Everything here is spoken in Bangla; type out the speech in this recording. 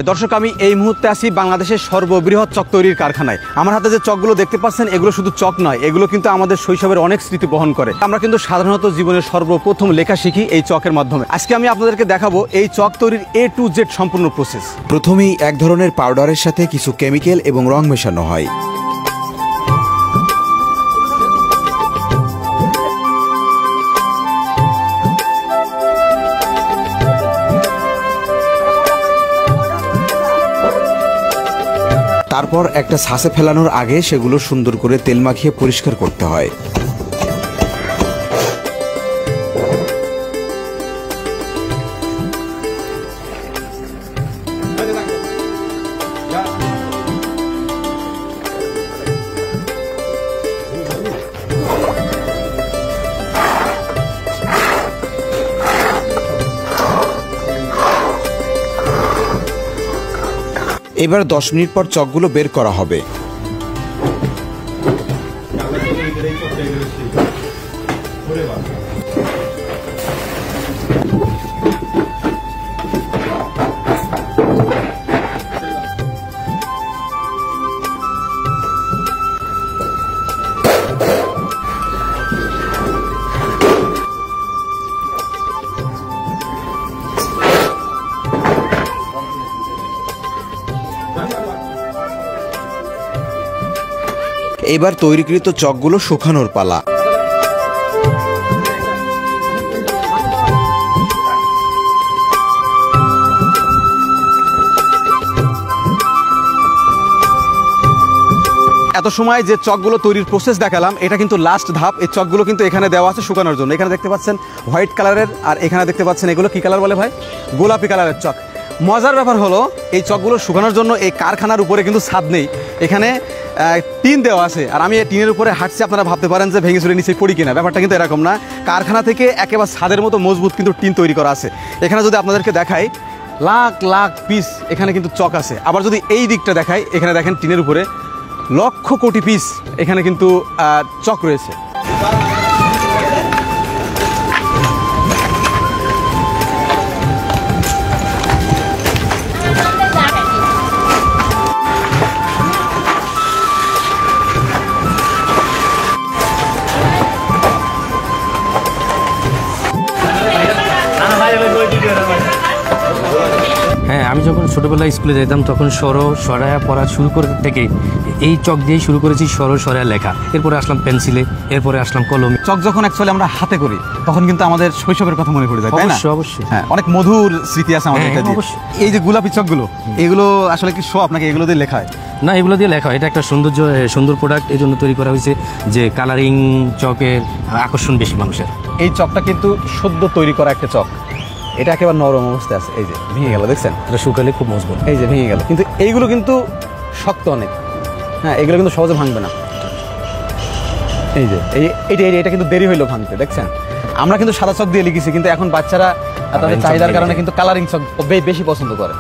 দর্শক, আমি এই মুহূর্তে আছি বাংলাদেশের সর্ববৃহৎ চক তৈরির কারখানায়। আমার হাতে যে চকগুলো দেখতে পাচ্ছেন, এগুলো শুধু চক নয়, এগুলো কিন্তু আমাদের শৈশবের অনেক স্মৃতি বহন করে। আমরা কিন্তু সাধারণত জীবনের সর্বপ্রথম লেখা শিখি এই চকের মাধ্যমে। আজকে আমি আপনাদেরকে দেখাবো এই চক তৈরির A to Z সম্পূর্ণ প্রসেস। প্রথমেই এক ধরনের পাউডারের সাথে কিছু কেমিক্যাল এবং রং মেশানো হয়। তারপর একটা ছাঁচে ফেলানোর আগে সেগুলো সুন্দর করে তেল মাখিয়ে পরিষ্কার করতে হয়। এবার 10 মিনিট পর চকগুলো বের করা হবে। এবার তৈরিকৃত চকগুলো শুকানোর পালা। এত সময় যে চকগুলো তৈরির প্রসেস দেখালাম, এটা কিন্তু লাস্ট ধাপ। এই চকগুলো কিন্তু এখানে দেওয়া আছে শুকানোর জন্য। এখানে দেখতে পাচ্ছেন হোয়াইট কালারের, আর এখানে দেখতে পাচ্ছেন এগুলো কি কালার বলে ভাই? গোলাপি কালারের চক। মজার ব্যাপার হলো, এই চকগুলো শুকানোর জন্য এই কারখানার উপরে কিন্তু ছাদ নেই, এখানে টিন দেওয়া আছে। আর আমি এই টিনের উপরে হাঁটছি, আপনারা ভাবতে পারেন যে ভেঙে চুরে নিচে পড়ি কিনা। ব্যাপারটা কিন্তু এরকম না। কারখানা থেকে একেবারে ছাদের মতো মজবুত কিন্তু টিন তৈরি করা আছে। এখানে যদি আপনাদেরকে দেখাই, লাখ লাখ পিস এখানে কিন্তু চক আছে। আবার যদি এই দিকটা দেখাই, এখানে দেখেন টিনের উপরে লক্ষ কোটি পিস এখানে কিন্তু চক রয়েছে। হ্যাঁ, আমি যখন ছোটোবেলায় স্কুলে যেতাম তখন সরায়া পড়া শুরু করে থেকে এই চক দিয়েই শুরু করেছি, সরায়া লেখা। এরপরে আসলাম পেন্সিলে, এরপরে আসলাম কলমে। চক যখন অ্যাকচুয়ালি আমরা হাতে করি, তখন কিন্তু আমাদের শৈশবের কথা মনে পড়ে যায়, তাই না? অবশ্যই। হ্যাঁ, অনেক মধুর স্মৃতি আছে আমাদের এটা দিয়ে। এই যে গোলাপি চকগুলো, এগুলো আসলে কি শো আপনাকে এগুলো দিয়ে লেখা হয়? না, এগুলো দিয়ে লেখা হয়। এটা একটা সুন্দর প্রোডাক্ট, এই জন্য তৈরি করা হয়েছে যে কালারিং চকের আকর্ষণ বেশি মানুষের। এই চকটা কিন্তু সদ্য তৈরি করা একটা চক। এটা একেবারে নরম অবস্থায় আছে। এই যে ভেঙে গেল, দেখছেন? এটা শুকালে খুব মজবুত। এই যে ভেঙে গেল, কিন্তু এইগুলো কিন্তু শক্ত অনেক। হ্যাঁ, এগুলো কিন্তু সহজে ভাঙবে না। এই যে এটা কিন্তু দেরি হইলো ভাঙতে, দেখছেন? আমরা কিন্তু সাদা চক দিয়ে লিখেছি, কিন্তু এখন বাচ্চারা তাদের চাহিদার কারণে কিন্তু কালারিং চক বেশি পছন্দ করে।